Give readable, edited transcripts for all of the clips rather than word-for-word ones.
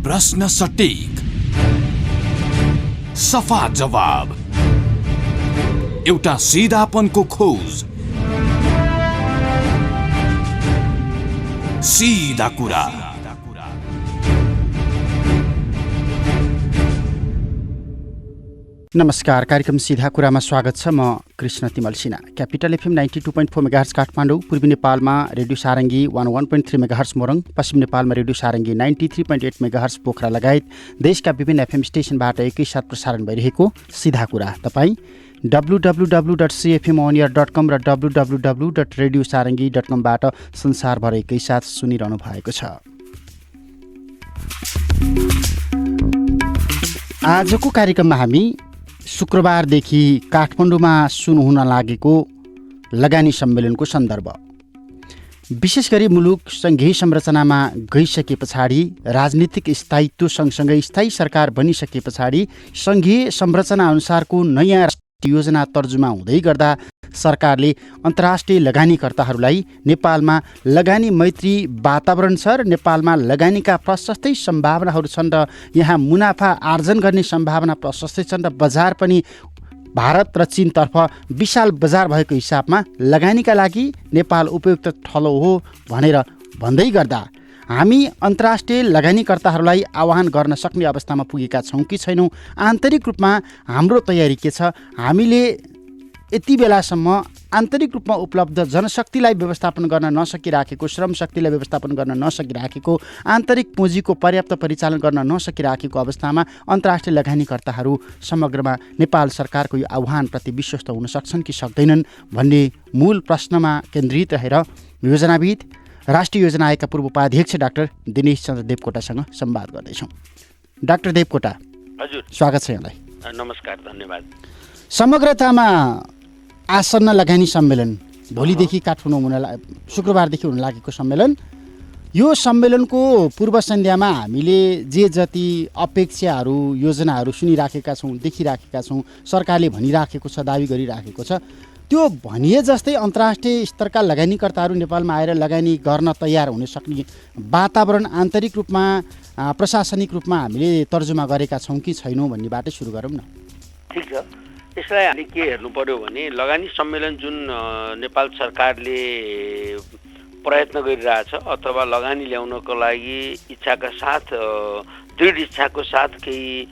प्रश्न सटीक, सफा जवाब, एउटा सिधापनको खोज, सीधा कुरा। नमस्कार, कार्यक्रम सीधा कुरामा स्वागत छ। म कृष्ण तिमल Sinha. Capital FM 92.4 megahertz Kathmandu, पूर्वी नेपालमा रेडियो सारङ्गी 101.3 मेगाहर्ज मोरङ, पश्चिम नेपालमा रेडियो सारङ्गी 93.8 मेगाहर्ज पोखरा लगायत देशका विभिन्न एफएम स्टेशनबाट एकैसाथ प्रसारण भइरहेको सीधा कुरा तपाईँ www.cfmoneer.com र www.radiosarangi.com बाट संसारभर एकैसाथ सुनिरहनु भएको छ। आजको कार्यक्रममा हामी शुक्रबारदेखि काठमाडौँमा सुरु हुन लागेको लगानी सम्मेलनको सन्दर्भ, विशेष गरी मुलुक सङ्घीय संरचनामा गइसके पछाडि, राजनीतिक स्थायित्व सँगसँगै स्थायी सरकार बनिसके पछाडि सङ्घीय संरचना अनुसारको नयाँ योजना तर्जुमा हुँदै गर्दा सरकारले अन्तर्राष्ट्रिय लगानीकर्ताहरूलाई नेपालमा लगानी मैत्री वातावरण छ र नेपालमा लगानीका प्रशस्तै सम्भावनाहरू छन् र यहाँ मुनाफा आर्जन गर्ने सम्भावना प्रशस्तै छन् र बजार पनि भारत र चीनतर्फ विशाल बजार भएको हिसाबमा लगानीका लागि नेपाल उपयुक्त ठलो हो भनेर भन्दै गर्दा हामी अन्तर्राष्ट्रिय लगानीकर्ताहरूलाई आह्वान गर्न सक्ने अवस्थामा पुगेका छौँ कि छैनौँ? आन्तरिक रूपमा हाम्रो तयारी के छ? हामीले यति बेलासम्म आन्तरिक रूपमा उपलब्ध जनशक्तिलाई व्यवस्थापन गर्न नसकिराखेको, श्रम शक्तिलाई व्यवस्थापन गर्न नसकिराखेको, आन्तरिक पुँजीको पर्याप्त परिचालन गर्न नसकिराखेको अवस्थामा अन्तर्राष्ट्रिय लगानीकर्ताहरू समग्रमा नेपाल सरकारको यो आह्वानप्रति विश्वस्त हुन सक्छन् कि सक्दैनन् भन्ने मूल प्रश्नमा केन्द्रित रहेर योजनाविद, राष्ट्रिय योजना आयोगका पूर्व उपाध्यक्ष डाक्टर दिनेश चन्द्र देवकोटासँग संवाद गर्दैछौँ। डाक्टर देवकोटा, हजुर, स्वागत छ यहाँलाई। नमस्कार, धन्यवाद। समग्रतामा आसन्न लगानी सम्मेलन भोलिदेखि काठमाडौँ शुक्रबारदेखि हुन लागेको सम्मेलन, यो सम्मेलनको पूर्व सन्ध्यामा हामीले जे जति अपेक्षाहरू, योजनाहरू सुनिराखेका छौँ, देखिराखेका छौँ, सरकारले भनिराखेको छ, दाबी गरिराखेको छ, त्यो भनिए जस्तै अन्तर्राष्ट्रिय स्तरका लगानीकर्ताहरू नेपालमा आएर लगानी गर्न तयार हुन सक्ने वातावरण आन्तरिक रूपमा, प्रशासनिक रूपमा हामीले तर्जुमा गरेका छौँ कि छैनौँ भन्नेबाटै सुरु गरौँ न। ठिक छ, यसलाई हामीले के हेर्नु पर्यो भने लगानी सम्मेलन जुन नेपाल सरकारले प्रयत्न गरिरहेछ अथवा लगानी ल्याउनको लागि इच्छाका साथ, दृढ इच्छाको साथ केही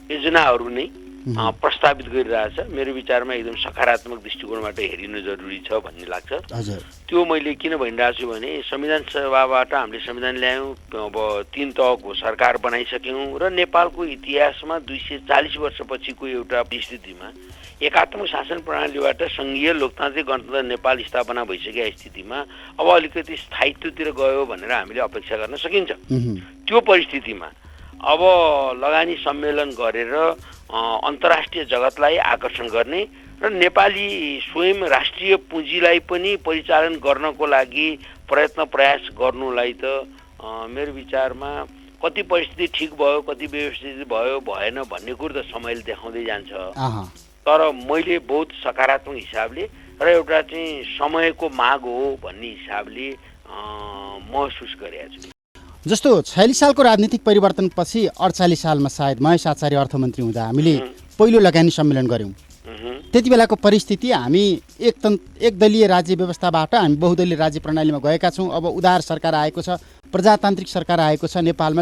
योजनाहरू नै प्रस्तावित गरिरहेछ, मेरो विचारमा एकदम सकारात्मक दृष्टिकोणबाट हेरिनु जरुरी छ भन्ने लाग्छ। त्यो मैले किन भनिरहेको छु भने संविधान सभाबाट हामीले संविधान ल्यायौँ, अब 3 तहको सरकार बनाइसक्यौँ र नेपालको इतिहासमा 240 वर्षपछिको एउटा स्थितिमा एकात्मक शासन प्रणालीबाट सङ्घीय लोकतान्त्रिक गणतन्त्र नेपाल स्थापना भइसकेका स्थितिमा अब अलिकति स्थायित्वतिर गयो भनेर हामीले अपेक्षा गर्न सकिन्छ। त्यो परिस्थितिमा अब लगानी सम्मेलन गरेर अन्तर्राष्ट्रिय जगतलाई आकर्षण गर्ने र नेपाली स्वयं राष्ट्रिय पुँजीलाई पनि परिचालन गर्नको लागि प्रयास गर्नुलाई त मेरो विचारमा कति परिस्थिति ठिक भयो, कति व्यवस्थित भयो भएन भन्ने कुरो त समयले देखाउँदै जान्छ। तर मैले बहुत सकारात्मक हिसाबले र एउटा चाहिँ समयको माग हो भन्ने हिसाबले महसुस गरेको छु। जस्तो 46 सालको राजनीतिक परिवर्तनपछि 48 सालमा सायद महेश आचार्य अर्थमन्त्री हुँदा हामीले पहिलो लगानी सम्मेलन गऱ्यौँ। त्यति बेलाको परिस्थिति हामी एक दलीय राज्य व्यवस्थाबाट हामी बहुदलीय राज्य प्रणालीमा गएका छौँ। अब उदार सरकार आएको छ, प्रजातान्त्रिक सरकार आएको छ, नेपालमा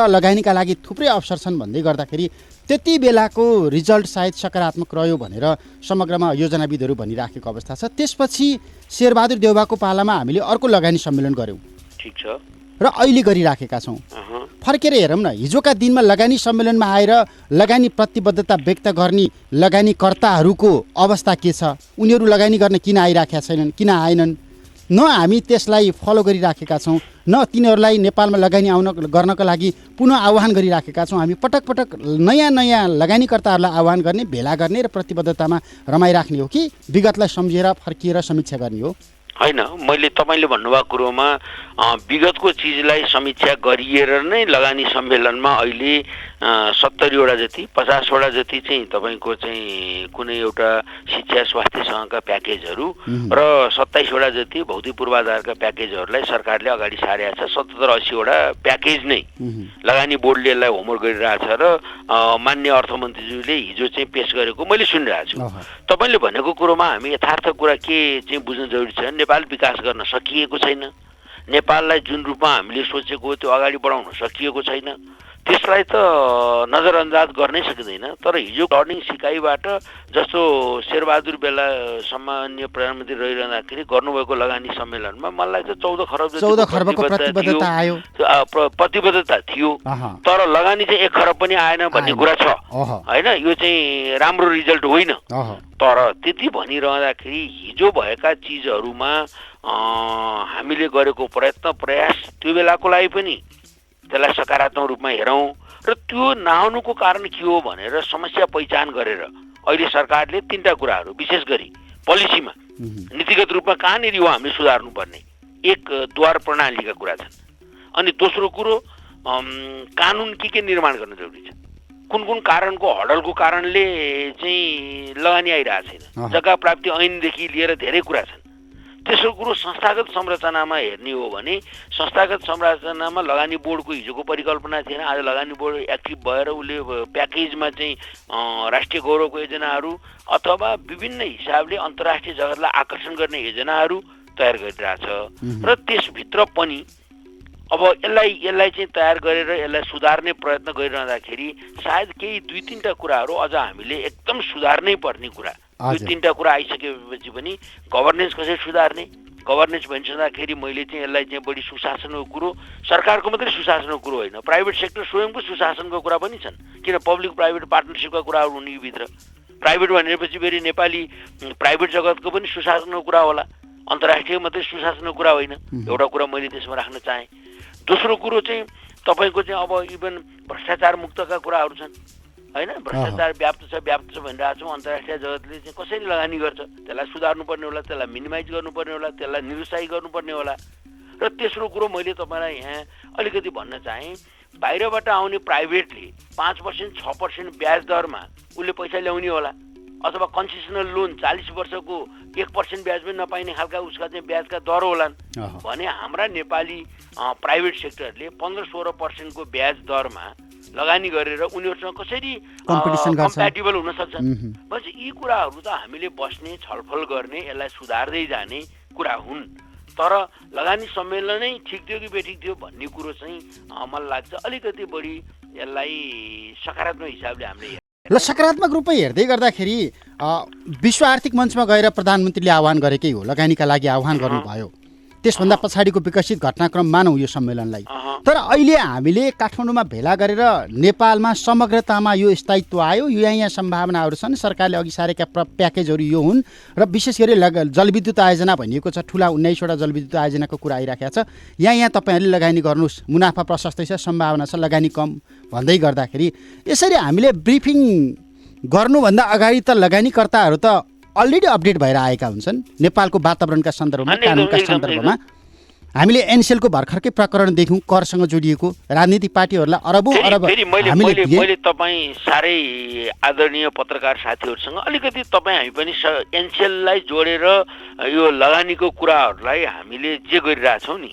लगानीका लागि थुप्रै अवसर छन् भन्दै गर्दाखेरि त्यति बेलाको रिजल्ट सायद सकारात्मक रह्यो भनेर समग्रमा योजनाविदहरू भनिराखेको अवस्था छ। त्यसपछि शेरबहादुर देउवाको पालामा हामीले अर्को लगानी सम्मेलन गऱ्यौँ। ठिक छ, र अहिले गरिराखेका छौँ। फर्केर हेरौँ न, हिजोका दिनमा लगानी सम्मेलनमा आएर लगानी प्रतिबद्धता व्यक्त गर्ने लगानीकर्ताहरूको अवस्था के छ? उनीहरू लगानी गर्न किन आइराखेका छैनन्, किन आएनन्? न हामी त्यसलाई फलो गरिराखेका छौँ, न तिनीहरूलाई नेपालमा लगानी गर्नको लागि पुनः आह्वान गरिराखेका छौँ। हामी पटक पटक नयाँ लगानीकर्ताहरूलाई आह्वान गर्ने, भेला गर्ने र प्रतिबद्धतामा रमाइराख्ने हो कि विगतलाई सम्झेर फर्किएर समीक्षा गर्ने हो? होइन, मैले तपाईँले भन्नुभएको कुरोमा विगतको चिजलाई समीक्षा गरिएर नै लगानी सम्मेलनमा अहिले 70 वटा जति 50 वटा जति चाहिँ तपाईँको चाहिँ कुनै एउटा शिक्षा स्वास्थ्यसँगका प्याकेजहरू र 27 वटा जति भौतिक पूर्वाधारका प्याकेजहरूलाई सरकारले अगाडि सारेको छ। 70-80 वटा प्याकेज नै लगानी बोर्डले यसलाई होमवर्क गरिरहेछ र माननीय अर्थमन्त्रीज्यूले हिजो चाहिँ पेश गरेको मैले सुनिरहेको छु। तपाईँले भनेको कुरोमा हामी यथार्थ कुरा के चाहिँ बुझ्न जरुरी छ, नेपाल विकास गर्न सकिएको छैन, नेपाललाई जुन रूपमा हामीले सोचेको त्यो अगाडि बढाउन सकिएको छैन, त्यसलाई त नजरअन्दाज गर्नै सकिँदैन। तर हिजो लर्निङ सिकाइबाट जस्तो शेरबहादुर बेला सामान्य प्रधानमन्त्री रहिरहँदाखेरि गर्नुभएको लगानी सम्मेलनमा मलाई लाग्छ 14 खरबको प्रतिबद्धता थियो, तर लगानी चाहिँ 1 खरब पनि आएन भन्ने कुरा छ हैन। यो चाहिँ राम्रो रिजल्ट होइन। तर त्यति भनिरहँदाखेरि हिजो भएका चिजहरूमा हामीले गरेको प्रयास त्यो बेलाको लागि पनि त्यसलाई सकारात्मक रूपमा हेरौँ र त्यो नआउनुको कारण के हो भनेर समस्या पहिचान गरेर अहिले सरकारले 3टा कुराहरू विशेष गरी पोलिसीमा नीतिगत रूपमा कहाँनिर हो हामीले सुधार्नुपर्ने, एक द्वार प्रणालीका कुरा छन्, अनि दोस्रो कुरो कानुन के निर्माण गर्न जरुरी छ, कुन कुन कारणको हडलको कारणले चाहिँ लगानी आइरहेको छैन, जग्गा प्राप्ति ऐनदेखि लिएर धेरै कुरा छन्। तेस्रो कुरो संस्थागत संरचनामा हेर्ने हो भने संस्थागत संरचनामा लगानी बोर्डको हिजोको परिकल्पना थिएन। आज लगानी बोर्ड एक्टिभ भएर उसले प्याकेजमा चाहिँ राष्ट्रिय गौरवको योजनाहरू अथवा विभिन्न हिसाबले अन्तर्राष्ट्रिय जगतलाई आकर्षण गर्ने योजनाहरू तयार गरिरहेछ र त्यसभित्र पनि अब यसलाई चाहिँ तयार गरेर यसलाई सुधार्ने प्रयत्न गरिरहँदाखेरि सायद केही 2-3टा कुराहरू अझ हामीले एकदम सुधार्नै पर्ने कुरा, यो 3टा कुरा आइसकेपछि पनि गभर्नेन्स कसरी सुधार्ने, गभर्नेन्स भनिसक्दाखेरि मैले चाहिँ यसलाई चाहिँ बढी सुशासनको कुरो, सरकारको मात्रै सुशासनको कुरो होइन, प्राइभेट सेक्टर स्वयंको सुशासनको कुरा पनि छन्, किन पब्लिक प्राइभेट पार्टनरसिपका कुराहरू हुने यो भित्र। प्राइभेट भनेपछि फेरि नेपाली प्राइभेट जगतको पनि सुशासनको कुरा होला, अन्तर्राष्ट्रिय मात्रै सुशासनको कुरा होइन। एउटा कुरा मैले त्यसमा राख्न चाहेँ। दोस्रो कुरो चाहिँ तपाईँको चाहिँ अब इभन भ्रष्टाचार मुक्तका कुराहरू छन् हैन, भ्रष्टाचार व्याप्त छ भनिरहेको छौँ। अन्तर्राष्ट्रिय जगतले चाहिँ कसरी लगानी गर्छ त्यसलाई सुधार्नुपर्ने होला, त्यसलाई मिनिमाइज गर्नुपर्ने होला, त्यसलाई निरुत्साही गर्नुपर्ने होला। र तेस्रो कुरो मैले तपाईँलाई यहाँ अलिकति भन्न चाहेँ, बाहिरबाट आउने प्राइभेटले 5% 6% ब्याज दरमा उसले पैसा ल्याउने होला, अथवा कन्सेसनल लोन 40 वर्षको 1% ब्याज पनि नपाइने खालका उसका चाहिँ ब्याजका दर होलान् भने हाम्रा नेपाली प्राइभेट सेक्टरले 15-16% को ब्याज दरमा लगानी गरेर उनीहरूसँग कसरी कम्प्याटिबल हुन सक्छ भन्छ। यी कुराहरू त हामीले बस्ने छलफल गर्ने यसलाई सुधार्दै जाने कुरा हुन्। तर लगानी सम्मेलनै ठिक थियो कि बेठिक थियो भन्ने कुरो चाहिँ मलाई लाग्छ अलिकति बढी यसलाई सकारात्मक हिसाबले हामीले ल सकारात्मक रूपमा हेर्दै गर्दाखेरि विश्व आर्थिक मञ्चमा गएर प्रधानमन्त्रीले आह्वान गरेकै हो, लगानीका लागि आह्वान गर्नुभयो। त्यसभन्दा पछाडिको विकसित घटनाक्रम मानौँ यो सम्मेलनलाई। तर अहिले हामीले काठमाडौँमा भेला गरेर नेपालमा समग्रतामा यो स्थायित्व आयो, यहाँ सम्भावनाहरू छन्, सरकारले अघि सारेका प्याकेजहरू यो हुन् र विशेष गरी जलविद्युत आयोजना भनिएको छ, ठुला 19 वटा जलविद्युत आयोजनाको कुरा आइराखेको छ। यहाँ तपाईँहरूले लगानी गर्नुहोस्, मुनाफा प्रशस्तै छ, सम्भावना छ, लगानी कम भन्दै गर्दाखेरि यसरी हामीले ब्रिफिङ गर्नुभन्दा अगाडि त लगानीकर्ताहरू त अलरेडी अपडेट भएर आएका हुन्छन्। नेपालको वातावरणका सन्दर्भमा, कानुनका सन्दर्भमा हामीले एनसेलको भर्खरकै प्रकरण देख्यौँ, करसँग जोडिएको राजनीतिक पार्टीहरूलाई अरबौं अरब मैले तपाईँ साह्रै आदरणीय पत्रकार साथीहरूसँग अलिकति हामी पनि एनसेललाई जोडेर यो लगानीको कुराहरूलाई हामीले जे गरिरहेछौँ नि,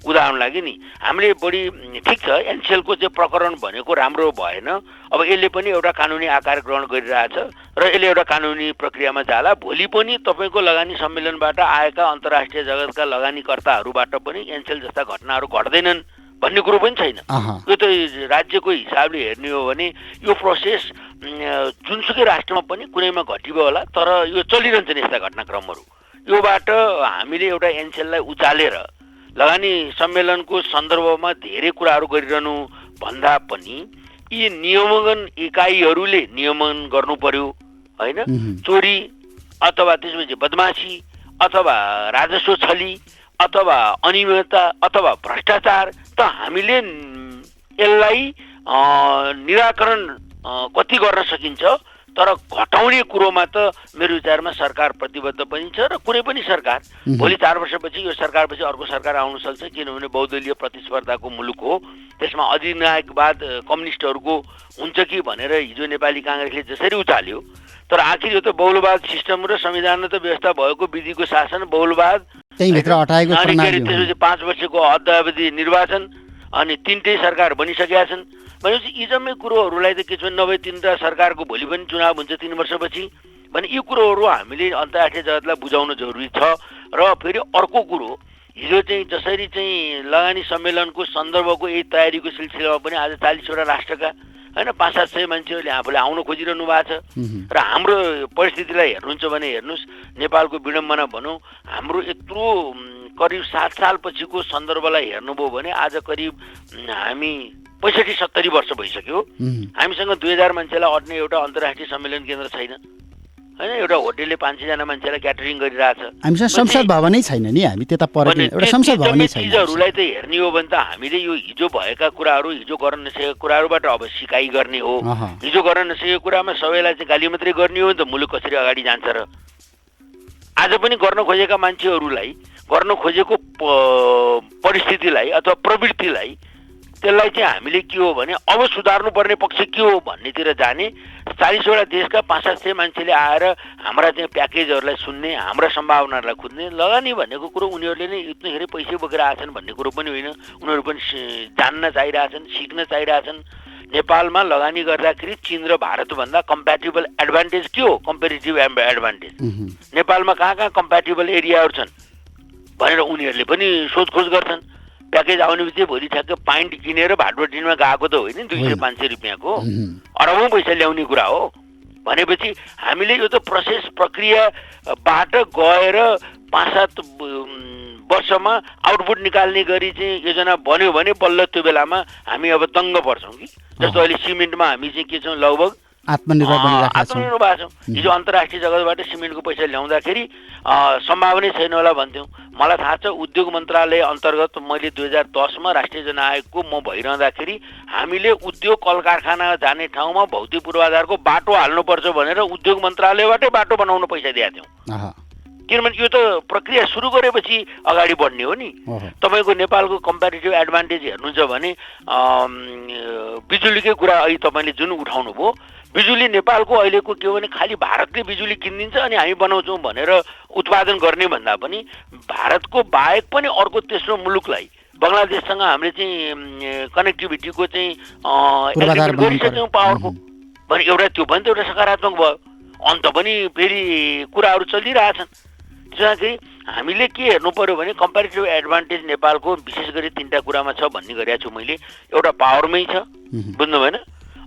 उदाहरण लागि नि हामीले बढी ठिक छ एनसेलको चाहिँ प्रकरण भनेको राम्रो भएन, अब यसले पनि एउटा कानुनी आकार ग्रहण गरिरहेछ र यसले एउटा कानुनी प्रक्रियामा जाला। भोलि पनि तपाईँको लगानी सम्मेलनबाट आएका अन्तर्राष्ट्रिय जगतका लगानीकर्ताहरूबाट पनि एनसेल जस्ता घटनाहरू घट्दैनन् भन्ने कुरो पनि छैन। यो त राज्यको हिसाबले हेर्ने हो भने यो प्रोसेस जुनसुकै राष्ट्रमा पनि कुनैमा घटिबो होला, तर यो चलिरहन्छन् यस्ता घटनाक्रमहरू। योबाट हामीले एउटा एनसेललाई उचालेर लगानी सम्मेलनको सन्दर्भमा धेरै कुराहरू गरिरहनु भन्दा पनि यी नियमन इकाइहरूले नियमन गर्नु पर्यो हैन। चोरी अथवा त्यसपछि बदमाशी अथवा राजस्व छली अथवा अनियमितता अथवा भ्रष्टाचार त हामीले यसलाई निराकरण कति गर्न सकिन्छ तर घटाउने कुरोमा त मेरो विचारमा सरकार प्रतिबद्ध पनि छ र कुनै पनि सरकार भोलि 4 वर्षपछि यो सरकारपछि अर्को सरकार आउन सक्छ, किनभने बहुदलीय प्रतिस्पर्धाको मुलुक हो। त्यसमा अधिनायकवाद कम्युनिस्टहरूको हुन्छ कि भनेर हिजो नेपाली काङ्ग्रेसले जसरी उचाल्यो, तर आखिर यो त बहुलवाद सिस्टम र संविधानमा त व्यवस्था भएको विधिको शासन बहुलवाद त्यहीभित्र अटाएको प्रणाली हो। त्यसपछि 5 वर्षको अद्यावधि निर्वाचन अनि 3टै सरकार बनिसकेका छन् भनेपछि यी जम्मै कुरोहरूलाई त के छ नभए 3टा सरकारको भोलि पनि चुनाव हुन्छ 3 वर्षपछि भने यी कुरोहरू हामीले अन्तर्राष्ट्रिय जगतलाई बुझाउन जरुरी छ। र फेरि अर्को कुरो हिजो चाहिँ जसरी चाहिँ लगानी सम्मेलनको सन्दर्भको यही तयारीको सिलसिलामा पनि आज 40वटा राष्ट्रका हैन 500-700 मान्छेहरूले आफूले आउन खोजिरहनु भएको छ र हाम्रो परिस्थितिलाई हेर्नुहुन्छ भने हेर्नुहोस्, नेपालको विडम्बना भनौँ, हाम्रो यत्रो करिब 7 साल पछिको सन्दर्भलाई हेर्नुभयो भने आज करिब हामी 65-70 वर्ष भइसक्यो। हामीसँग 2000 मान्छेलाई अट्ने एउटा अन्तर्राष्ट्रिय सम्मेलन केन्द्र छैन हैन, एउटा होटेलले 500 जना मान्छेलाई क्याटरिङ गरिरहेछ। हामीसँग संसद भवनै छैन नि, हामी त्यता परेको एउटा संसद भवनै छैन। चिजहरूलाई त हेर्ने हो भने त हामीले यो हिजो भएका कुराहरू, हिजो गर्न नसकेका कुराहरूबाट अब सिकाइ गर्ने हो। हिजो गर्न नसकेको कुरामा सबैलाई चाहिँ गाली मात्रै गर्ने हो नि त मुलुक कसरी अगाडि जान्छ र। आज पनि गर्न खोजेका मान्छेहरूलाई, गर्न खोजेको परिस्थितिलाई अथवा प्रवृत्तिलाई त्यसलाई चाहिँ हामीले के हो भने अब सुधार्नु पर्ने पक्ष के हो भन्नेतिर जाने। 40वटा देशका 500-700 मान्छेले आएर हाम्रा चाहिँ प्याकेजहरूलाई सुन्ने, हाम्रा सम्भावनाहरूलाई खोज्ने। लगानी भनेको कुरो उनीहरूले नै यत्रो पैसा बोकेर आछन् भन्ने कुरो पनि होइन, उनीहरू पनि जान्न चाहिरहेछन्, सिक्न चाहिरहेछन्। नेपालमा लगानी गर्दाखेरि चीन र भारतभन्दा कम्प्याटेबल एडभान्टेज के हो, कम्पेरिटिभ एडभान्टेज नेपालमा कहाँ कम्प्याटेबल एरियाहरू छन् भनेर उनीहरूले पनि सोधखोज गर्छन्। प्याकेज आउने बित्तिकै भोलि ठ्याक्क पाइन्ट किनेर भाटबटिनमा गएको त होइन, 200-500 रुपियाँको अरबौँ पैसा ल्याउने कुरा हो। भनेपछि हामीले यो त प्रोसेस प्रक्रियाबाट गएर 5-7 वर्षमा आउटपुट निकाल्ने गरी चाहिँ योजना बन्यो भने बल्ल त्यो बेलामा हामी अब दङ्ग पर्छौँ कि। जस्तो अहिले सिमेन्टमा हामी चाहिँ के छौँ, लगभग आत्मनिर्भर भएको छौँ। हिजो अन्तर्राष्ट्रिय जगतबाट सिमेन्टको पैसा ल्याउँदाखेरि सम्भावनै छैन होला भन्थ्यौँ। मलाई थाहा छ उद्योग मन्त्रालय अन्तर्गत मैले 2010मा राष्ट्रिय जनआयोगको म भइरहँदाखेरि हामीले उद्योग कल कारखाना जाने ठाउँमा भौतिक पूर्वाधारको बाटो हाल्नुपर्छ भनेर उद्योग मन्त्रालयबाटै बाटो बनाउन पैसा दिएका थियौँ। किनभने यो त प्रक्रिया सुरु गरेपछि अगाडि बढ्ने हो नि। तपाईँको नेपालको कम्प्यारिटिभ एडभान्टेज हेर्नुहुन्छ भने बिजुलीकै कुरा अहिले तपाईँले जुन उठाउनु भयो, बिजुली नेपालको अहिलेको के हो भने खालि भारतले बिजुली किनिदिन्छ अनि हामी बनाउँछौँ भनेर उत्पादन गर्ने भन्दा पनि भारतको बाहेक पनि अर्को तेस्रो मुलुकलाई बङ्गलादेशसँग हामीले चाहिँ कनेक्टिभिटीको चाहिँ गरिसक्यौँ पावरको भने एउटा त्यो पनि त एउटा सकारात्मक भयो। अन्त पनि फेरि कुराहरू चलिरहेछन्। त्यसदाखेरि हामीले के हेर्नु पर्यो भने कम्प्यारिटिभ एडभान्टेज नेपालको विशेष गरी 3टा कुरामा छ भन्ने गरेको छु मैले। एउटा पावरमै छ, बुझ्नु भएन,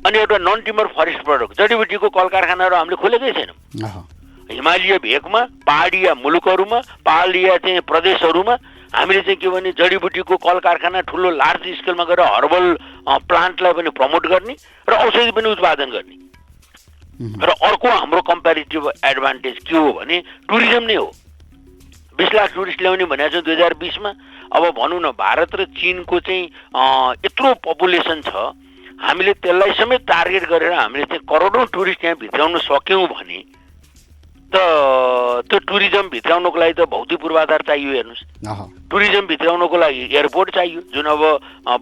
अनि एउटा नन टिम्बर फरेस्ट प्रडक्ट जडीबुटीको कल कारखानाहरू हामीले खोलेकै छैनौँ। हिमालय भेगमा, पहाडिया मुलुकहरूमा, पहाडिया चाहिँ प्रदेशहरूमा हामीले चाहिँ के भने जडीबुटीको कल कारखाना ठुलो लार्ज स्केलमा गएर हर्बल प्लान्टलाई पनि प्रमोट गर्ने र औषधि पनि उत्पादन गर्ने। र अर्को हाम्रो कम्प्यारिटिभ एडभान्टेज के हो भने टुरिज्म नै हो। 20 लाख टुरिस्ट ल्याउने भनेको छ 2020मा। अब भनौँ न भारत र चीनको चाहिँ यत्रो पपुलेसन छ, हामीले त्यसलाई समेत टार्गेट गरेर हामीले चाहिँ करोडौँ टुरिस्ट यहाँ भित्राउन सक्यौँ भने त त्यो टुरिज्म भित्राउनको लागि त भौतिक पूर्वाधार चाहियो। हेर्नुहोस्, टुरिज्म भित्राउनको लागि एयरपोर्ट चाहियो, जुन अब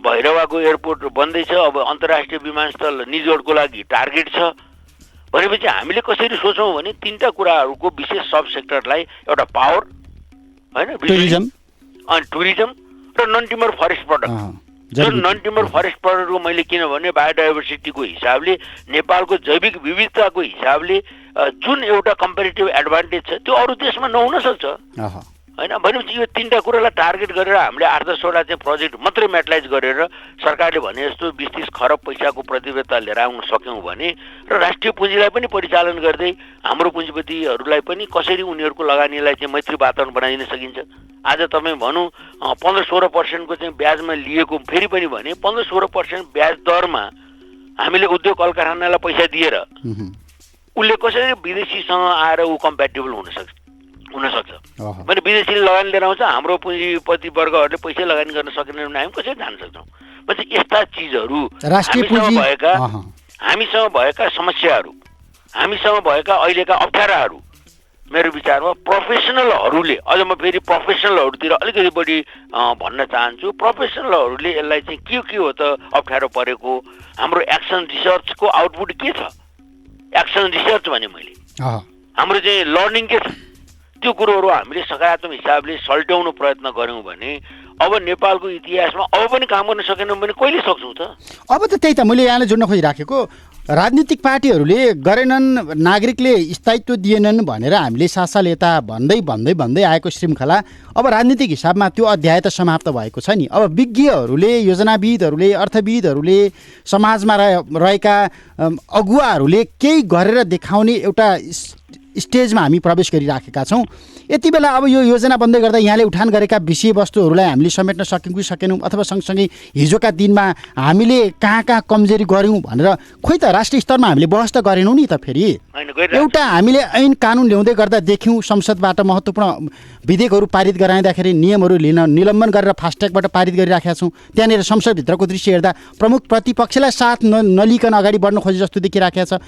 भैरवाको एयरपोर्ट बन्दैछ। अब अन्तर्राष्ट्रिय विमानस्थल निजोडको लागि टार्गेट छ। भनेपछि हामीले कसरी सोचौँ भने 3टा कुराहरूको विशेष सब सेक्टरलाई एउटा पावर होइन, टुरिज्म अनि टुरिज्म र नन टिम्बर फरेस्ट प्रडक्ट। जुन नन टिम्बर फरेस्ट प्रडक्टको मैले किनभने बायोडाइभर्सिटीको हिसाबले नेपालको जैविक विविधताको हिसाबले जुन एउटा कम्पेरिटिभ एडभान्टेज छ त्यो अरू देशमा नहुन सक्छ होइन। भनेपछि यो 3टा कुरालाई टार्गेट गरेर हामीले 8-10वटा चाहिँ प्रोजेक्ट मात्रै मेटलाइज गरेर सरकारले भने जस्तो 20-30 खरब पैसाको प्रतिबद्धता लिएर आउन सक्यौँ भने र राष्ट्रिय पुँजीलाई पनि परिचालन गर्दै हाम्रो पुँजीपतिहरूलाई पनि कसरी उनीहरूको लगानीलाई चाहिँ मैत्री वातावरण बनाइदिन सकिन्छ। आज तपाईँ भनौँ 15-16% चाहिँ ब्याजमा लिएको फेरि पनि भने 15-16% ब्याज दरमा हामीले उद्योग कल कारखानालाई पैसा दिएर उसले कसरी विदेशीसँग आएर ऊ कम्प्याटेबल हुनसक्छ भने विदेशीले लगानी लिएर आउँछ, हाम्रो पुँजीपति वर्गहरूले पैसा लगानी गर्न सकेनन् भने हामी कसरी जान सक्छौँ। भनेपछि यस्ता चिजहरू हामीसँग भएका समस्याहरू हामीसँग भएका अहिलेका अप्ठ्याराहरू मेरो विचारमा प्रोफेसनलहरूले, अझ म फेरि प्रोफेसनलहरूतिर अलिकति बढी भन्न चाहन्छु, प्रोफेसनलहरूले यसलाई चाहिँ के हो त अप्ठ्यारो परेको, हाम्रो एक्सन रिसर्चको आउटपुट के छ, एक्सन रिसर्च भने मैले हाम्रो चाहिँ लर्निङ के छ, त्यो कुरोहरू हामीले सकारात्मक हिसाबले सल्ट्याउनु प्रयत्न गऱ्यौँ भने अब नेपालको इतिहासमा अब पनि काम गर्न सकेनौँ भने कहिले सक्छौँ त? अब त त्यही त मैले यहाँले जोड्न खोजिराखेको, राजनीतिक पार्टीहरूले गरेनन्, नागरिकले स्थायित्व दिएनन् भनेर हामीले साल यता भन्दै आएको श्रृङ्खला अब राजनीतिक हिसाबमा त्यो अध्याय त समाप्त भएको छ नि। अब विज्ञहरूले, योजनाविदहरूले, अर्थविदहरूले, समाजमा रहेका अगुवाहरूले केही गरेर देखाउने एउटा स्टेजमा हामी प्रवेश गरिराखेका छौँ। यति बेला अब यो योजना बन्दै गर्दा यहाँले उठान गरेका विषयवस्तुहरूलाई हामीले समेट्न सक्यौँ कि सकेनौँ, अथवा सँगसँगै हिजोका दिनमा हामीले कहाँ कमजोरी गऱ्यौँ भनेर खोइ त राष्ट्रिय स्तरमा हामीले बहस त गरेनौँ नि त। फेरि एउटा हामीले ऐन कानुन ल्याउँदै गर्दा देख्यौँ संसदबाट महत्त्वपूर्ण विधेयकहरू पारित गराउँदाखेरि नियमहरू निलम्बन गरेर फास्ट्यागबाट पारित गरिराखेका छौँ। त्यहाँनिर संसदभित्रको दृश्य हेर्दा प्रमुख प्रतिपक्षलाई साथ नलिकन अगाडि बढ्न खोजे जस्तो देखिराखेको छ।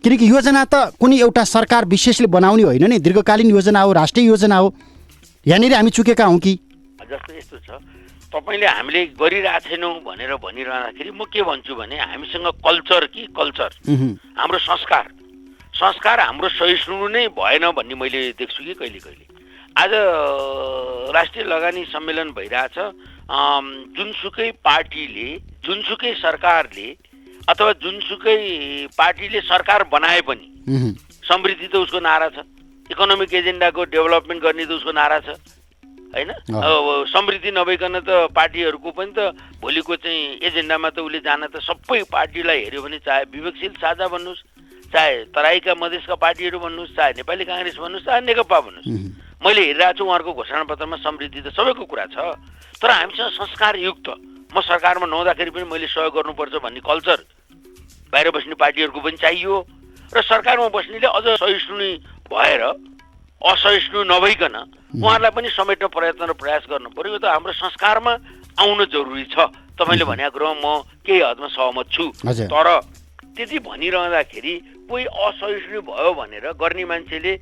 किनकि योजना त कुनै एउटा सरकार विशेषले बनाउने होइन नि, दीर्घकालीन योजना हो, राष्ट्रिय योजना हो। यहाँनिर हामी चुकेका हौँ कि जस्तो यस्तो छ, तपाईँले हामीले गरिरहेको छैनौँ भनेर भनिरहँदाखेरि म के भन्छु भने हामीसँग कल्चर हाम्रो संस्कार हाम्रो सहिष्णु नै भएन भन्ने मैले देख्छु कि कहिले आज राष्ट्रिय लगानी सम्मेलन भइरहेछ, जुनसुकै पार्टीले, जुनसुकै सरकारले अथवा जुनसुकै पार्टीले सरकार बनाए पनि समृद्धि त उसको नारा छ, इकोनोमिक एजेन्डाको डेभलपमेन्ट गर्ने त उसको नारा छ होइन। अब समृद्धि नभइकन त पार्टीहरूको पनि त भोलिको चाहिँ एजेन्डामा त उसले जान त सबै पार्टीलाई हेऱ्यो भने चाहे विवेकशील साझा भन्नुहोस्, चाहे तराईका मधेसका पार्टीहरू भन्नुहोस्, चाहे नेपाली काङ्ग्रेस भन्नुहोस्, चाहे नेकपा भन्नुहोस्, मैले हेरिरहेको छु उहाँहरूको घोषणापत्रमा समृद्धि त सबैको कुरा छ। तर हामीसँग संस्कारयुक्त, म सरकारमा नहुँदाखेरि पनि मैले सहयोग गर्नुपर्छ भन्ने कल्चर बाहिर बस्ने पार्टीहरूको पनि चाहियो र सरकारमा बस्नेले अझ सहिष्णु भएर असहिष्णु नभइकन उहाँहरूलाई पनि समेट्न प्रयास गर्नु पर्यो। यो त हाम्रो संस्कारमा आउन जरुरी छ। तपाईँले भनेको कुरो म केही हदमा सहमत छु, तर त्यति भनिरहँदाखेरि कोही असहिष्णु भयो भनेर गर्ने मान्छेले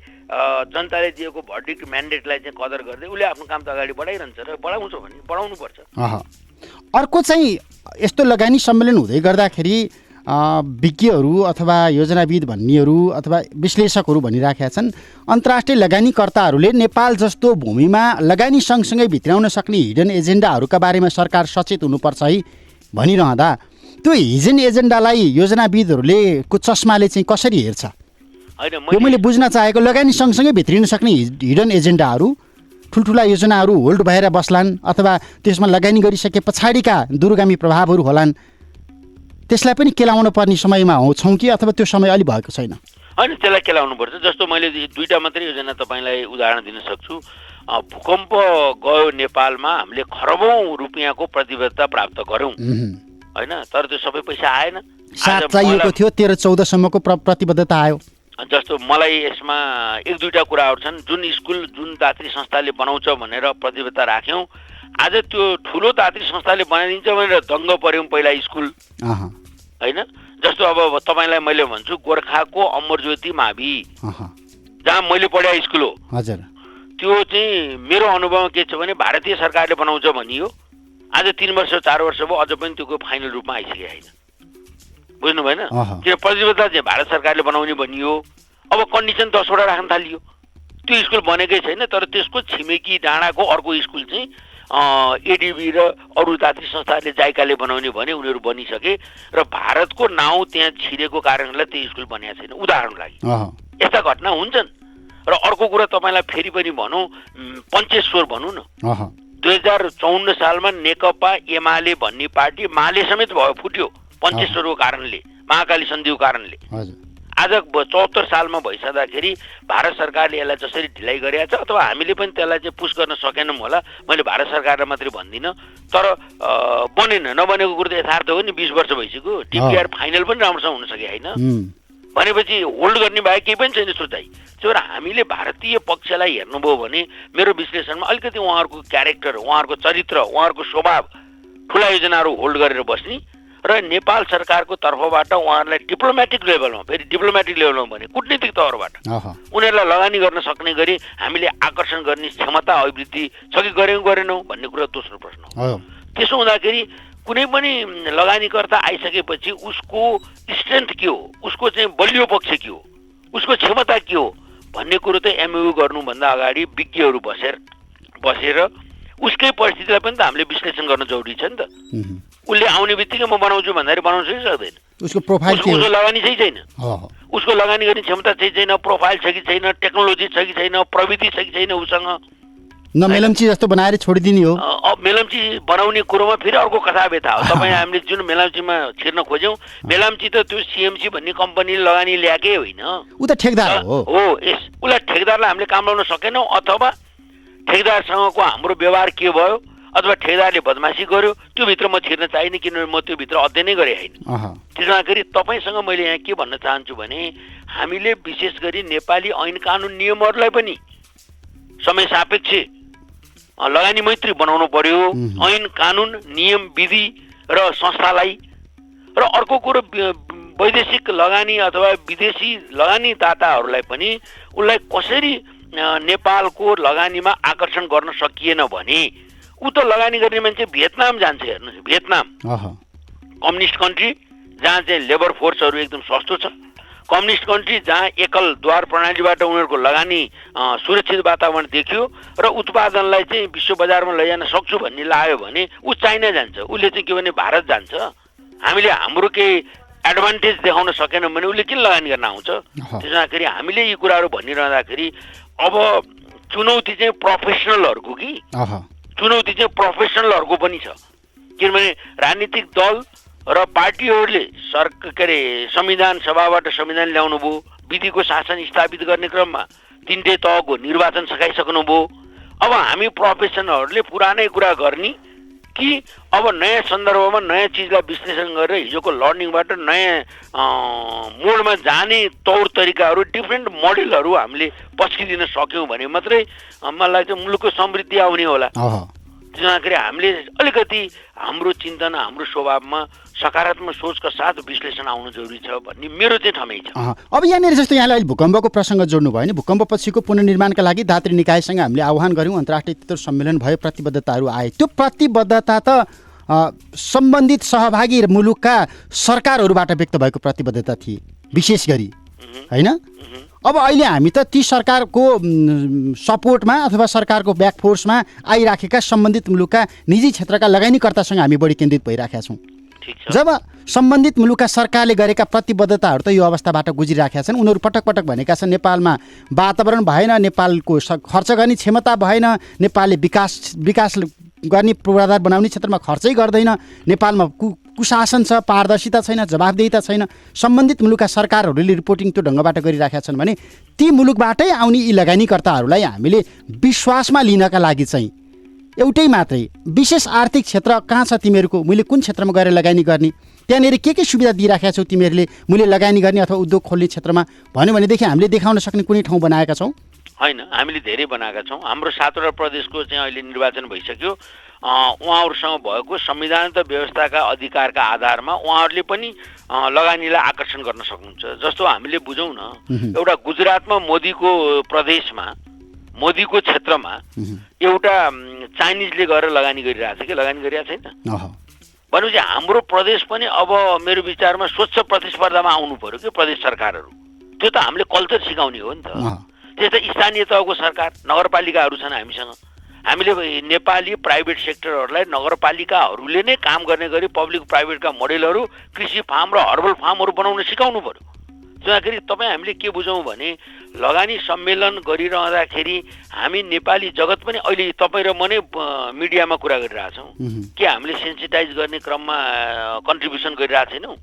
जनताले दिएको भर्डिक्ट म्यान्डेटलाई चाहिँ कदर गर्दै उसले आफ्नो काम त अगाडि बढाइरहन्छ र बढाउँछ भने बढाउनुपर्छ। अर्को चाहिँ यस्तो लगानी सम्मेलन हुँदै गर्दाखेरि विज्ञहरू अथवा योजनाविद भन्नेहरू अथवा विश्लेषकहरू भनिराखेका छन् अन्तर्राष्ट्रिय लगानीकर्ताहरूले नेपाल जस्तो भूमिमा लगानी सँगसँगै भित्राउन सक्ने हिडन एजेन्डाहरूका बारेमा सरकार सचेत हुनुपर्छ है भनिरहँदा त्यो हिडन एजेन्डालाई योजनाविदहरूले को चस्माले चाहिँ कसरी हेर्छ? यो मैले बुझ्न चाहेको, लगानी सँगसँगै भित्रिन सक्ने हिडन एजेन्डाहरू, ठुल्ठुला योजनाहरू होल्ड भएर बस्लान् अथवा त्यसमा लगानी गरिसके पछाडिका दूरगामी प्रभावहरू होलान्, त्यसलाई पनि केलाउन पर्ने समयमा छौँ कि अथवा त्यो समय अलि भएको छैन? होइन, त्यसलाई केलाउनुपर्छ। जस्तो मैले दुईवटा मात्रै योजना तपाईँलाई उदाहरण दिन सक्छु। भूकम्प गयो नेपालमा, हामीले खरबौँ रुपियाँको प्रतिबद्धता प्राप्त गऱ्यौँ होइन, तर त्यो सबै पैसा आएन। साथ चाहिएको थियो, 13-14 सम्मको प्रतिबद्धता आयो। जस्तो मलाई यसमा एक दुईवटा कुराहरू छन्। जुन स्कुल जुन दात्री संस्थाले बनाउँछ भनेर प्रतिबद्धता राख्यौँ, आज त्यो ठुलो दात्री संस्थाले बनाइदिन्छ भनेर दङ्ग पर्यौँ पहिला स्कुल होइन। जस्तो अब तपाईँलाई मैले भन्छु गोर्खाको अमरज्योति मावि जहाँ मैले पढाए स्कुल हो, हजुर, त्यो चाहिँ मेरो अनुभवमा के छ भने भारतीय सरकारले बनाउँछ भनियो, आज 3 वर्ष 4 वर्ष भयो अझ पनि त्यो फाइनल रूपमा आइसकेको छैन। बुझ्नु भएन? किन प्रतिबद्धता चाहिँ भारत सरकारले बनाउने भनियो, अब कन्डिसन 10 वटा राख्न थालियो, त्यो स्कुल बनेकै छैन। तर त्यसको छिमेकी डाँडाको अर्को स्कुल चाहिँ एडिबी र अरू दात्री संस्थाहरूले जायकाले बनाउने भने उनीहरू बनिसके र भारतको नाउँ त्यहाँ छिरेको कारणले त्यो स्कुल बनिएको छैन, उदाहरणको लागि। यस्ता घटना हुन्छन्। र अर्को कुरा तपाईँलाई फेरि पनि भनौँ, पञ्चेश्वर भनौँ न, 2054 सालमा नेकपा एमाले भन्ने पार्टी माले समेत भयो, फुट्यो पञ्चेश्वरको कारणले, महाकाली सन्धिको कारणले। आज 74 सालमा भइसक्दाखेरि भारत सरकारले यसलाई जसरी ढिलाइ गरेको छ अथवा हामीले पनि त्यसलाई चाहिँ पुस गर्न सकेनौँ होला, मैले भारत सरकारलाई मात्रै भन्दिनँ, तर बनेन। नबनेको कुरो त यथार्थ हो नि, 20 वर्ष भइसक्यो, डिपिआर फाइनल पनि राम्रोसँग हुन सके होइन भनेपछि होल्ड गर्ने बाहेक केही पनि छैन सोचाइ। तर हामीले भारतीय पक्षलाई हेर्नुभयो भने मेरो विश्लेषणमा अलिकति उहाँहरूको क्यारेक्टर, उहाँहरूको चरित्र, उहाँहरूको स्वभाव ठुला योजनाहरू होल्ड गरेर बस्ने र नेपाल सरकारको तर्फबाट उहाँहरूलाई डिप्लोमेटिक लेभलमा, फेरि डिप्लोमेटिक लेभलमा भने कूटनीतिक तौरबाट उनीहरूलाई लगानी गर्न सक्ने गरी हामीले आकर्षण गर्ने क्षमता अभिवृद्धि छ कि गरेनौँ भन्ने कुरा दोस्रो प्रश्न हो। त्यसो हुँदाखेरि कुनै पनि लगानीकर्ता आइसकेपछि उसको स्ट्रेन्थ के हो, उसको चाहिँ बलियो पक्ष के हो, उसको क्षमता के हो भन्ने कुरो चाहिँ एमओयू गर्नुभन्दा अगाडि विज्ञहरू बसेर उसकै परिस्थितिलाई पनि त हामीले विश्लेषण गर्न जरुरी छ नि त। उसले आउने बित्तिकै म बनाउँछु भन्दाखेरि बनाउन सक्दैन। उसको प्रोफाइल उसको लगानी चाहिँ छैन, उसको लगानी गर्ने क्षमता चाहिँ छैन, प्रोफाइल छ कि छैन, टेक्नोलोजी छ कि छैन, प्रविधि छ कि छैन उसँग, न मेलम्ची जस्तो बनाएर छोडिदिने हो। मेलम्ची बनाउने कुरोमा फेरि अर्को कथा व्यथा हो। तपाईँ हामीले जुन मेलम्चीमा छिर्न खोज्यौँ, मेलम्ची त त्यो सिएमसी भन्ने कम्पनीले लगानी ल्याएकै होइन, ऊ त ठेकदार हो। यस उसलाई ठेकदारलाई हामीले काम लाउन सकेनौँ, अथवा ठेकदारसँगको हाम्रो व्यवहार के भयो, अथवा ठेकदारले बदमासी गर्यो, त्यो भित्र म छिर्न चाहिने, किनभने म त्यो भित्र अध्ययनै गरेँ होइन। त्यसमा गरी तपाईँसँग मैले यहाँ के भन्न चाहन्छु भने हामीले विशेष गरी नेपाली ऐन कानुन नियमहरूलाई पनि समय सापेक्ष लगानी मैत्री बनाउनु पर्यो। ऐन कानुन नियम विधि र संस्थालाई, र अर्को कुरो वैदेशिक लगानी अथवा विदेशी लगानीदाताहरूलाई पनि उसलाई कसरी नेपालको लगानीमा आकर्षण गर्न सकिएन भने ऊ त लगानी गर्ने मान्छे भियतनाम जान्छ। हेर्नुहोस्, भियतनाम कम्युनिस्ट कन्ट्री जहाँ चाहिँ लेबर फोर्सहरू एकदम सस्तो छ, कम्युनिस्ट कन्ट्री जहाँ एकल द्वार प्रणालीबाट उनीहरूको लगानी सुरक्षित वातावरण देखियो र उत्पादनलाई चाहिँ विश्व बजारमा लैजान सक्छु भन्ने लाग्यो भने ऊ चाइना जान्छ, उसले चाहिँ के भने भारत जान्छ। हामीले हाम्रो केही एडभान्टेज देखाउन सकेनौँ भने उसले किन लगानी गर्न आउँछ? त्यसमाखेरि हामीले यी कुराहरू भनिरहँदाखेरि अब चुनौती चाहिँ प्रोफेसनलहरूको चुनौती चाहिँ प्रोफेसनलहरूको पनि छ, किनभने राजनीतिक दल र पार्टीहरूले संविधान सभाबाट संविधान ल्याउनु भयो, विधिको शासन स्थापित गर्ने क्रममा 3टै तहको निर्वाचन सकाइसक्नु भयो। अब हामी प्रोफेसनलहरूले पुरानै कुरा गर्ने कि अब नयाँ सन्दर्भमा नयाँ चिजलाई विश्लेषण गरेर हिजोको लर्निङबाट नयाँ मोडमा जाने तौर तरिकाहरू, डिफ्रेन्ट मोडेलहरू हामीले पस्किदिन सक्यौँ भने मात्रै मलाई लाग्छ मुलुकको समृद्धि आउने होला। त्यसमाखेरि हामीले अलिकति हाम्रो चिन्तन, हाम्रो स्वभावमा सकारात्मक सोचका साथ विश्लेषण आउनु जरुरी छ भन्ने मेरो चाहिँ ठमाइ छ। अब यहाँनिर जस्तो यहाँले अहिले भूकम्पको प्रसङ्ग जोड्नु भयो नि, भूकम्पपछिको पुनर्निर्माणका लागि दात्री निकायसँग हामीले आह्वान गऱ्यौँ, अन्तर्राष्ट्रिय तीर्थ सम्मेलन भयो, प्रतिबद्धताहरू आए। त्यो प्रतिबद्धता त सम्बन्धित सहभागी मुलुकका सरकारहरूबाट व्यक्त भएको प्रतिबद्धता थिए विशेष गरी, होइन? अब अहिले हामी त ती सरकारको सपोर्टमा अथवा सरकारको ब्याकफोर्समा आइराखेका सम्बन्धित मुलुकका निजी क्षेत्रका लगानीकर्तासँग हामी बढी केन्द्रित भइराखेका छौँ। जब सम्बन्धित मुलुकका सरकारले गरेका प्रतिबद्धताहरू त यो अवस्थाबाट गुज्रिराखेका छन्। उनीहरू पटक पटक भनेका छन् नेपालमा वातावरण भएन, नेपालको खर्च गर्ने क्षमता भएन, नेपालले विकास गर्ने पूर्वाधार बनाउने क्षेत्रमा खर्चै गर्दैन, नेपालमा कुशासन छ, पारदर्शिता छैन, जवाफदेहिता छैन। सम्बन्धित मुलुकका सरकारहरूले रिपोर्टिङ त्यो ढङ्गबाट गरिराखेका छन् भने ती मुलुकबाटै आउने यी लगानीकर्ताहरूलाई हामीले विश्वासमा लिनका लागि चाहिँ एउटै मात्रै विशेष आर्थिक क्षेत्र कहाँ छ तिमीहरूको, मैले कुन क्षेत्रमा गएर लगानी गर्ने, त्यहाँनिर के सुविधा दिइराखेका छौ तिमीहरूले, मैले लगानी गर्ने अथवा उद्योग खोल्ने क्षेत्रमा भन्यो भनेदेखि हामीले देखाउन सक्ने कुनै ठाउँ बनाएका छौँ? होइन, हामीले धेरै बनाएका छौँ। हाम्रो 7वटा प्रदेशको चाहिँ अहिले निर्वाचन भइसक्यो। उहाँहरूसँग भएको संविधान त व्यवस्थाका अधिकारका आधारमा उहाँहरूले पनि लगानीलाई आकर्षण गर्न सक्नुहुन्छ। जस्तो हामीले बुझौँ न, एउटा गुजरातमा मोदीको प्रदेशमा, मोदीको क्षेत्रमा एउटा चाइनिजले गएर लगानी गरिरहेको छ कि लगानी गरिरहेको छैन भनेपछि हाम्रो प्रदेश पनि अब मेरो विचारमा स्वच्छ प्रतिस्पर्धामा आउनु पर्यो कि प्रदेश सरकारहरू। त्यो त हामीले कल्चर सिकाउने हो नि त। त्यस्तै स्थानीय तहको सरकार, नगरपालिकाहरू छन् हामीसँग। हामीले नेपाली प्राइभेट सेक्टरहरूलाई नगरपालिकाहरूले नै काम गर्ने गरी पब्लिक प्राइभेटका मोडेलहरू, कृषि फार्म र हर्बल फार्महरू बनाउन सिकाउनु पर्यो। त्यसमाखेरि तपाईँ हामीले के बुझौँ भने लगानी सम्मेलन गरिरहँदाखेरि हामी नेपाली जगत पनि अहिले तपाईँ र म नै मिडियामा कुरा गरिरहेछौँ के हामीले सेन्सिटाइज गर्ने क्रममा कन्ट्रिब्युसन गरिरहेको छैनौँ?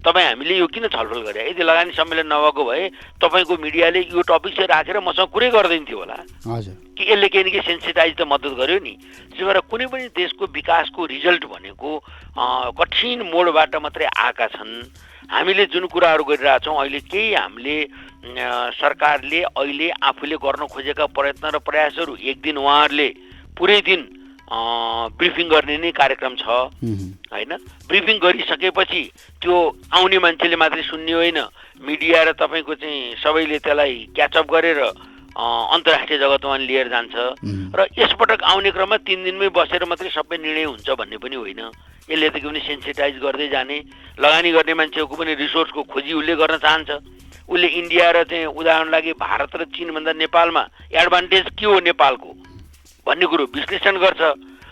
तपाईँ हामीले यो किन छलफल गरे? यदि लगानी सम्मेलन नभएको भए तपाईँको मिडियाले यो टपिक चाहिँ राखेर मसँग कुरै गर्दैन थियो होला कि यसले केही न केही सेन्सिटाइज त मद्दत गर्यो नि। त्यसो भएर कुनै पनि देशको विकासको रिजल्ट भनेको कठिन मोडबाट मात्रै आएका छन्। हामीले जुन कुराहरू गरिरहेछौँ अहिले केही हामीले सरकारले अहिले आफूले गर्न खोजेका प्रयत्न र प्रयासहरू एक दिन उहाँहरूले पुरै दिन ब्रिफिङ गर्ने नै कार्यक्रम छ होइन। ब्रिफिङ गरिसकेपछि त्यो आउने मान्छेले मात्रै सुन्ने होइन, मिडिया र तपाईँको चाहिँ सबैले त्यसलाई क्याचअप गरेर अन्तर्राष्ट्रिय जगतमा लिएर जान्छ र यसपटक आउने क्रममा 3 दिनमै बसेर मात्रै सबै निर्णय हुन्छ भन्ने पनि होइन। यसले त के भने सेन्सिटाइज गर्दै जाने, लगानी गर्ने मान्छेको पनि रिसोर्सको खोजी उसले गर्न चाहन्छ। उसले इन्डिया र चाहिँ उदाहरण लागि भारत र चीनभन्दा नेपालमा एडभान्टेज के हो नेपालको भन्ने कुरो विश्लेषण गर्छ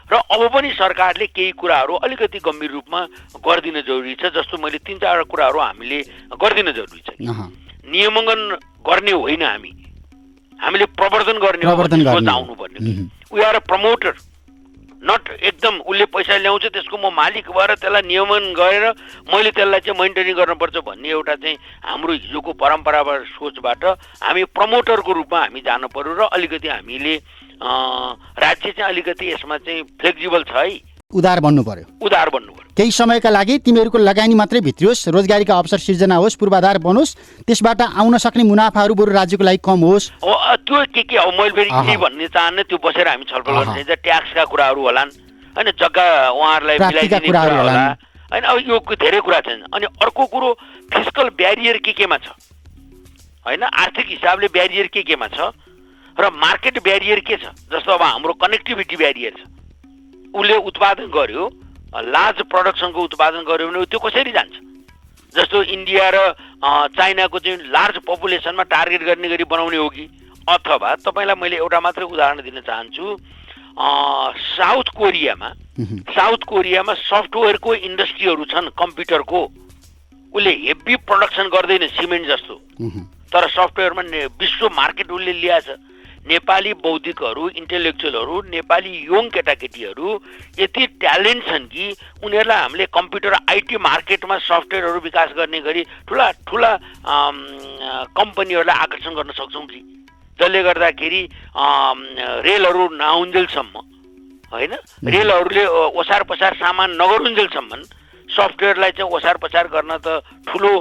र अब पनि सरकारले केही कुराहरू अलिकति गम्भीर रूपमा गरिदिन जरुरी छ। जस्तो मैले 3-4 कुराहरू हामीले गरिदिन जरुरी छ। नियमन गर्ने होइन, हामीले प्रवर्धन गर्ने आउनुपर्ने। We are a promoter, not एकदम उसले पैसा ल्याउँछ त्यसको म मालिक भएर त्यसलाई नियमन गरेर मैले त्यसलाई चाहिँ मेन्टेनिङ गर्नुपर्छ भन्ने एउटा चाहिँ हाम्रो हिजोको परम्पराबाट सोचबाट हामी प्रमोटरको रूपमा हामी जानु पर्यो र अलिकति हामीले राज्य चाहिँ अलिकति यसमा चाहिँ फ्लेक्सिबल छ है, उदार बन्नु पर्यो। केही समयका लागि तिमीहरूको लगानी मात्रै भित्रियोस्, रोजगारीका अवसर सिर्जना होस्, पूर्वाधार बनोस्, त्यसबाट आउन सक्ने मुनाफाहरू बरु राज्यको लागि कम होस्। त्यो के हो मैले फेरि के भन्ने चाहन्न, त्यो बसेर हामी छलफल गर्न चाहिन्छ। ट्याक्सका कुराहरू होलान् होइन, जग्गा उहाँहरूलाई मिलाइदिने कुराहरू होला होइन, अब यो धेरै कुरा छन्। अनि अर्को कुरो फिस्कल ब्यारियर केमा छ होइन, आर्थिक हिसाबले ब्यारियर केमा छ र मार्केट ब्यारियर के छ। जस्तो अब हाम्रो कनेक्टिभिटी ब्यारियर छ, उसले उत्पादन गर्यो, लार्ज प्रोडक्सनको उत्पादन गर्यो भने त्यो कसरी जान्छ। जस्तो इन्डिया र चाइनाको चाहिँ लार्ज पपुलेसनमा टार्गेट गर्ने गरी बनाउने हो कि, अथवा तपाईँलाई मैले एउटा मात्रै उदाहरण दिन चाहन्छु। साउथ कोरियामा सफ्टवेयरको इन्डस्ट्रीहरू छन्, कम्प्युटरको। उसले हेभी प्रोडक्सन गर्दैन सिमेन्ट जस्तो, तर सफ्टवेयरमा विश्व मार्केट उसले ल्याएछ। नेपाली बौद्धिकहरू, इन्टेलेक्चुअलहरू, नेपाली यङ केटाकेटीहरू यति ट्यालेन्ट छन् कि उनीहरूलाई हामीले कम्प्युटर आइटी मार्केटमा सफ्टवेयरहरू विकास गर्ने गरी ठुला ठुला कम्पनीहरूलाई आकर्षण गर्न सक्छौँ कि, जसले गर्दाखेरि रेलहरू नआउन्जेलसम्म होइन, रेलहरूले ओसार पसार सामान नगरुन्जेलसम्म सफ्टवेयरलाई चाहिँ ओसार पसार गर्न त ठुलो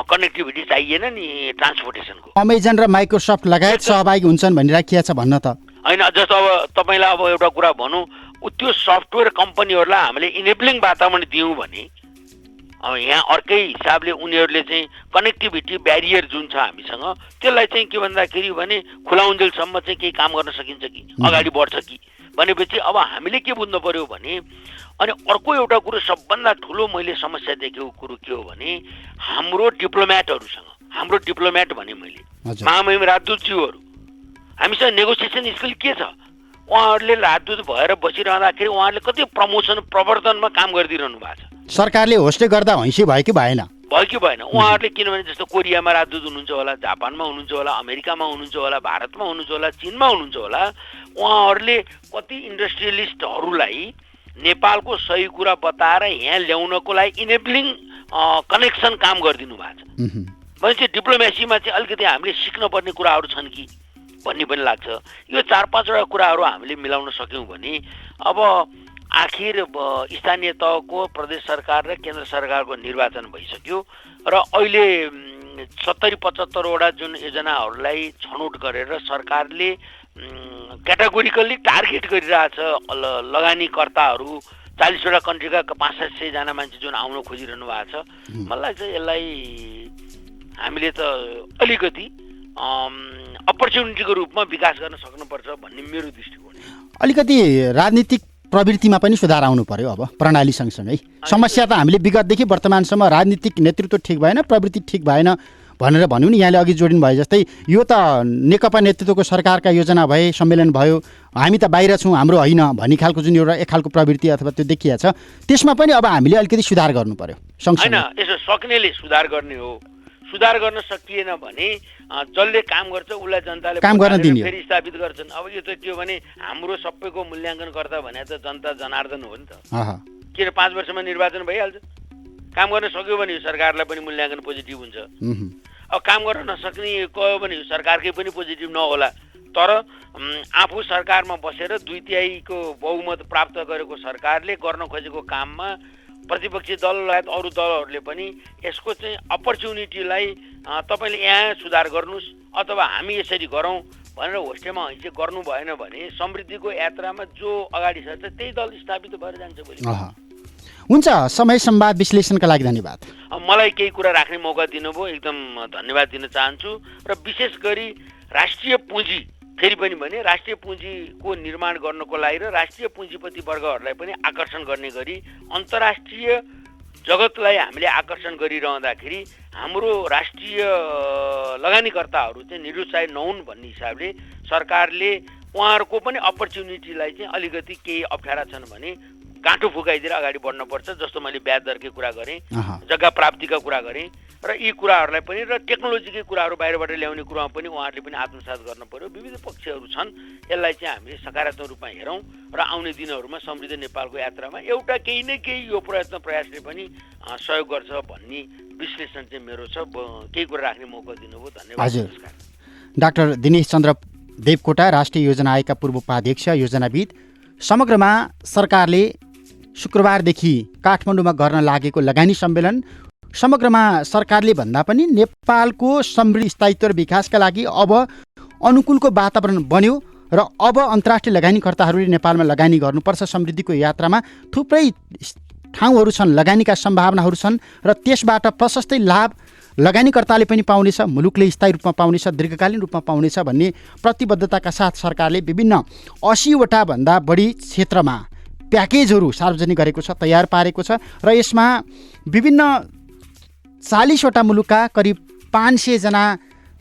कनेक्टिभिटी चाहिएन नि ट्रान्सपोर्टेसनको। अमेजन र माइक्रोसफ्ट लगायत सहभागी हुन्छन् भन्ने राखिएको छ भन्न त होइन। जस्तो अब तपाईँलाई अब एउटा कुरा भनौँ, त्यो सफ्टवेयर कम्पनीहरूलाई हामीले इनेबलिङ वातावरण दियौँ भने अब यहाँ अर्कै हिसाबले उनीहरूले चाहिँ कनेक्टिभिटी ब्यारियर जुन छ हामीसँग त्यसलाई चाहिँ के भन्दाखेरि भने खुलाउन्जेलसम्म चाहिँ केही काम गर्न सकिन्छ कि, अगाडि बढ्छ कि भनेपछि अब हामीले के बुझ्नु पर्यो भने। अनि अर्को एउटा कुरो सबभन्दा ठुलो मैले समस्या देखेको कुरो के हो भने हाम्रो डिप्लोमेट भने मैले महामहिम राजदूतज्यूहरू, हामीसँग नेगोसिएसन स्किल के छ। उहाँहरूले राजदूत भएर बसिरहँदाखेरि उहाँहरूले कति प्रवर्धनमा काम गरिदिइरहनु भएको छ। सरकारले होस्टे गर्दा हैसी भयो कि भएन। उहाँहरूले किनभने जस्तो कोरियामा राजदूत हुनुहुन्छ होला, जापानमा हुनुहुन्छ होला, अमेरिकामा हुनुहुन्छ होला, भारतमा हुनुहुन्छ होला, चीनमा हुनुहुन्छ होला। उहाँहरूले कति इन्डस्ट्रियलिस्टहरूलाई नेपालको सही कुरा बताएर यहाँ ल्याउनको लागि इनेबलिङ कनेक्सन काम गरिदिनु भएको छ। भनेपछि डिप्लोमेसीमा चाहिँ अलिकति हामीले सिक्नुपर्ने कुराहरू छन् कि भन्ने पनि लाग्छ। यो 4-5वटा कुराहरू हामीले मिलाउन सक्यौँ भने अब आखिर स्थानीय तहको प्रदेश सरकार र केन्द्र सरकारको निर्वाचन भइसक्यो र अहिले 70-75वटा जुन योजनाहरूलाई छनौट गरेर सरकारले क्याटेगोरिकल्ली टार्गेट गरिरहेछ लगानीकर्ताहरू। 40वटा कन्ट्रीका 500-600 जना मान्छे जुन आउन खोजिरहनु भएको छ। मलाई लाग्छ यसलाई हामीले त अलिकति अपर्च्युनिटीको रूपमा विकास गर्न सक्नुपर्छ भन्ने मेरो दृष्टिकोण। अलिकति राजनीतिक प्रवृत्तिमा पनि सुधार आउनु पर्यो। अब प्रणाली सँगसँगै समस्या त हामीले विगतदेखि वर्तमानसम्म राजनीतिक नेतृत्व ठिक भएन, प्रवृत्ति ठिक भएन भनेर भन्यौँ नि। यहाँले अघि जोडिनु भए जस्तै यो त नेकपा नेतृत्वको सरकारका योजना भए, सम्मेलन भयो, हामी त बाहिर छौँ, हाम्रो होइन भन्ने खालको जुन एउटा एक खालको प्रवृत्ति अथवा त्यो देखिया छ, त्यसमा पनि अब हामीले अलिकति सुधार गर्नु पर्यो। होइन, यसो सक्नेले सुधार गर्ने हो। सुधार गर्न सकिएन भने जसले काम गर्छ उसलाई जनताले काम गर्न दिने फेरि स्थापित गर्छन्। अब यो त के भने हाम्रो सबैको मूल्याङ्कन गर्दा भने त जनता जनार्दन हो नि त। के 5 वर्षमा निर्वाचन भइहाल्छ। काम गर्न सक्यो भने सरकारलाई पनि मूल्याङ्कन पोजिटिभ हुन्छ। अब काम गर्न नसक्ने कह्यो भने सरकारकै पनि पोजिटिभ नहोला। तर आफू सरकारमा बसेर 2/3 बहुमत प्राप्त गरेको सरकारले गर्न खोजेको काममा प्रतिपक्षी दल लगायत अरू दलहरूले पनि यसको चाहिँ अपर्च्युनिटीलाई तपाईँले यहाँ सुधार गर्नुहोस् अथवा हामी यसरी गरौँ भनेर होस्टेमा हैसियत गर्नु भएन भने समृद्धिको यात्रामा जो अगाडि सर्छ त्यही दल स्थापित भएर जान्छ भोलि। हुन्छ, समय संवाद विश्लेषणका लागि धन्यवाद। मलाई केही कुरा राख्ने मौका दिनुभयो, एकदम धन्यवाद दिन चाहन्छु। र विशेष गरी राष्ट्रिय पुँजी, फेरि पनि भने राष्ट्रिय पुँजीको निर्माण गर्नको लागि र राष्ट्रिय पुँजीपति वर्गहरूलाई पनि आकर्षण गर्ने गरी अन्तर्राष्ट्रिय जगतलाई हामीले आकर्षण गरिरहँदाखेरि हाम्रो राष्ट्रिय लगानीकर्ताहरू चाहिँ निरुत्साहित नहुन् भन्ने हिसाबले सरकारले उहाँहरूको पनि अपर्च्युनिटीलाई चाहिँ अलिकति केही अप्ठ्यारा छन् भने गाँठो फुकाइदिएर अगाडि बढ्नुपर्छ। जस्तो मैले ब्याज दरकै कुरा गरेँ, जग्गा प्राप्तिका कुरा गरेँ र यी कुराहरूलाई पनि र टेक्नोलोजीकै कुराहरू बाहिरबाट ल्याउने कुरामा पनि उहाँहरूले पनि आत्मसात गर्न पर्यो। विविध पक्षहरू छन्, यसलाई चाहिँ हामीले सकारात्मक रूपमा हेरौँ र आउने दिनहरूमा समृद्ध नेपालको यात्रामा एउटा केही न केही यो प्रयासले पनि सहयोग गर्छ भन्ने विश्लेषण चाहिँ मेरो छ। केही कुरा राख्ने मौका दिनुभयो, धन्यवाद। हजुर, डाक्टर दिनेश चन्द्र देवकोटा, राष्ट्रिय योजना आयोगका पूर्व उपाध्यक्ष, योजनाविद। समग्रमा सरकारले शुक्रबारदेखि काठमाडौँमा गर्न लागेको लगानी सम्मेलन, समग्रमा सरकारले भन्दा पनि नेपालको समृद्धि, स्थायित्व र विकासका लागि अब अनुकूलको वातावरण बन्यो र अब अन्तर्राष्ट्रिय लगानीकर्ताहरूले नेपालमा लगानी गर्नुपर्छ। समृद्धिको यात्रामा थुप्रै ठाउँहरू छन्, लगानीका सम्भावनाहरू छन् र त्यसबाट प्रशस्तै लाभ लगानीकर्ताले पनि पाउनेछ, मुलुकले स्थायी रूपमा पाउनेछ, दीर्घकालीन रूपमा पाउनेछ भन्ने प्रतिबद्धताका साथ सरकारले विभिन्न 80वटा भन्दा बढी क्षेत्रमा प्याकेजहरू सार्वजनिक गरेको छ, तयार पारेको छ र यसमा विभिन्न 40वटा मुलुकका करिब 500 जना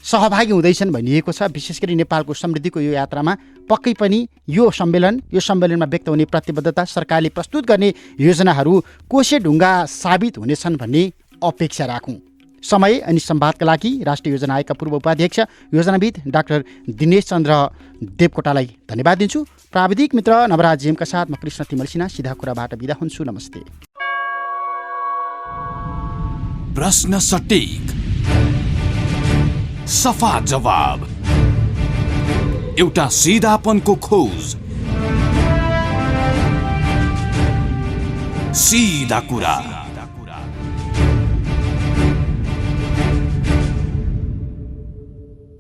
सहभागी हुँदैछन् भनिएको छ। विशेष गरी नेपालको समृद्धिको यो यात्रामा पक्कै पनि यो सम्मेलनमा व्यक्त हुने प्रतिबद्धता, सरकारले प्रस्तुत गर्ने योजनाहरू कोसे ढुङ्गा साबित हुनेछन् भन्ने अपेक्षा राखौँ। समय अनि संवादका लागि राष्ट्रिय योजना आयोगका पूर्व उपाध्यक्ष, योजनाविद डाक्टर दिनेश चन्द्र देवकोटालाई धन्यवाद दिन्छु। प्राविधिक मित्र नवराज जेमका साथ म कृष्ण तिमल सिन्हा सिधा कुराबाट बिदा हुन्छु। नमस्ते। प्रश्न सटीक, सफा जवाब, एउटा सिधापनको खोज, सीधा कुरा।